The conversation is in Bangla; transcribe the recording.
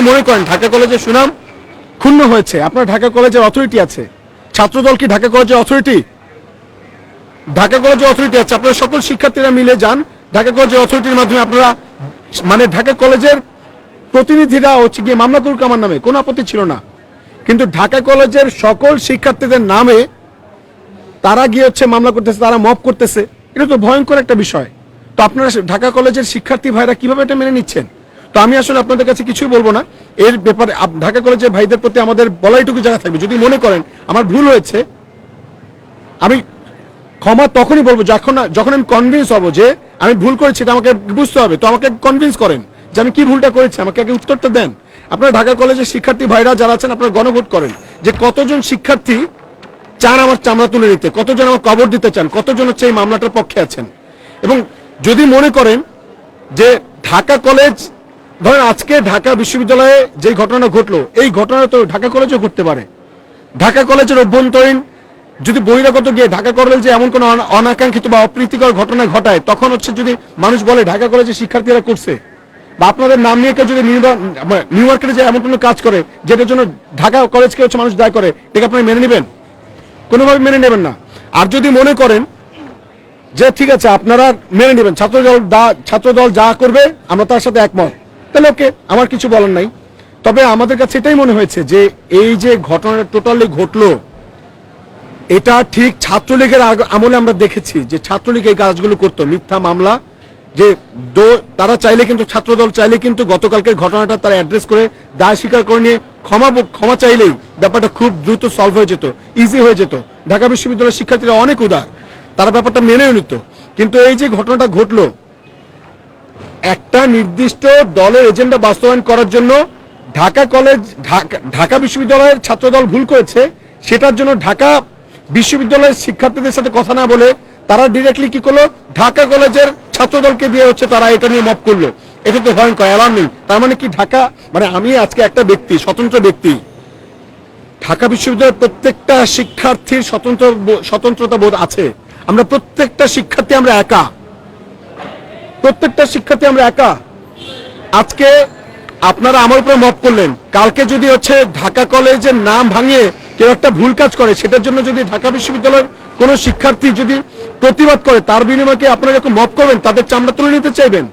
মনে করেন ঢাকা কলেজের সুনাম ক্ষুণ্ণ হয়েছে, আপনার ঢাকা কলেজের অথরিটি আছে, ছাত্রদল কি ঢাকা কলেজের অথরিটি? ঢাকা কলেজের অথরিটি আছে, আপনারা সকল শিক্ষার্থীরা মিলে যান ঢাকা কলেজের অথরিটির মাধ্যমে আপনারা মানে ঢাকা কলেজের প্রতিনিধিরা হচ্ছে গিয়ে মামলা করুক আমার নামে, কোনো আপত্তি ছিল না। কিন্তু ঢাকা কলেজের সকল শিক্ষার্থীদের নামে তারা গিয়ে হচ্ছে মামলা করতেছে, তারা মব করতেছে, এটা তো ভয়ঙ্কর একটা বিষয়। তো আপনারা ঢাকা কলেজের শিক্ষার্থী ভাইরা কিভাবে এটা মেনে নিচ্ছেন? তো আমি আসলে আপনাদের কাছে কিছুই বলবো না এর ব্যাপারে। ঢাকা কলেজের ভাইদের প্রতি আমাদের বলাইটুকু জায়গা থাকবে, যদি মনে করেন আমার ভুল হয়েছে, আমি ক্ষমা তখনই বলবো যখন আমি কনভিন্স হব যে আমি ভুল করেছি, এটা আমাকে বুঝতে হবে। তো আমাকে কনভিন্স করেন যে আমি কি ভুলটা করেছি, আমাকে আগে উত্তরটা দেন। আপনারা ঢাকা কলেজের শিক্ষার্থী ভাইরা যারা আছেন, আপনারা গণভোট করেন যে কতজন শিক্ষার্থী চান আমার চামড়া তুলে নিতে, কতজন আমার কবর দিতে চান, কতজন হচ্ছে এই মামলাটার পক্ষে আছেন। এবং যদি মনে করেন যে ঢাকা কলেজ, ধরেন আজকে ঢাকা বিশ্ববিদ্যালয়ে যে ঘটনা ঘটলো, এই ঘটনা তো ঢাকা কলেজেও ঘটতে পারে। ঢাকা কলেজের অভ্যন্তরীণ যদি বহিরাগত গিয়ে ঢাকা কলেজ যে এমন কোনো অনাকাঙ্ক্ষিত বা অপ্রীতিকর ঘটনা ঘটায়, তখন হচ্ছে যদি মানুষ বলে ঢাকা কলেজের শিক্ষার্থীরা করছে, বা আপনাদের নাম নিয়ে কেউ যদি নিউ মার্কেটে যে এমন কোনো কাজ করে যেটার জন্য ঢাকা কলেজকে হচ্ছে মানুষ দায় করে, এটাকে আপনারা মেনে নেবেন? কোনোভাবে মেনে নেবেন না। আর যদি মনে করেন যে ঠিক আছে আপনারা মেনে নেবেন, ছাত্রদল যা করবে আমরা তার সাথে একমত, তাহলে ওকে, আমার কিছু বলার নাই। তবে আমাদের কাছে এটাই মনে হয়েছে যে এই যে ঘটনাটা টোটালি ঘটলো, এটা ঠিক ছাত্রলীগের আমলে আমরা দেখেছি যে ছাত্রলীগ এই কাজগুলো করতো, মিথ্যা মামলা, যে তারা চাইলে কিন্তু ছাত্রদল চাইলে কিন্তু গতকালকের ঘটনাটা তারা অ্যাড্রেস করে দায় স্বীকার করে নিয়ে ক্ষমা চাইলেই ব্যাপারটা খুব দ্রুত সলভ হয়ে যেত, ইজি হয়ে যেত। ঢাকা বিশ্ববিদ্যালয়ের শিক্ষার্থীরা অনেক উদার, তারা ব্যাপারটা মেনেও নিত। কিন্তু এই যে ঘটনাটা ঘটলো, একটা নির্দিষ্ট দলের এজেন্ডা বাস্তবায়ন করার জন্য ঢাকা বিশ্ববিদ্যালয়ের ছাত্রদল ভুল করেছে, সেটার জন্য ঢাকা বিশ্ববিদ্যালয়ের শিক্ষার্থীদের সাথে কথা না বলে তারা ডিরেক্টলি কি করলো, ঢাকা কলেজের ছাত্রদলকে দিয়ে হচ্ছে তারা এটা নিয়ে মব করলো। এটা তো ভয়ঙ্কর, অ্যালার্মিং। তার মানে কি ঢাকা, মানে আমি আজকে একটা ব্যক্তি, স্বতন্ত্র ব্যক্তি, ঢাকা বিশ্ববিদ্যালয়ের প্রত্যেকটা শিক্ষার্থীর স্বতন্ত্রতা বোধ আছে। আমরা প্রত্যেকটা শিক্ষার্থী আমরা একা, প্রত্যেকটা শিক্ষার্থী আমরা একা। আজকে আপনারা আমার উপরে মত করলেন, কালকে যদি হচ্ছে ঢাকা কলেজের নাম ভাঙিয়ে কেউ একটা ভুল কাজ করে, সেটার জন্য যদি ঢাকা বিশ্ববিদ্যালয়ের কোনো শিক্ষার্থী যদি প্রতিবাদ করে, তার বিনিময়ে আপনারা যখন মত করবেন তাদের চামড়া তুলে নিতে চাইবেন?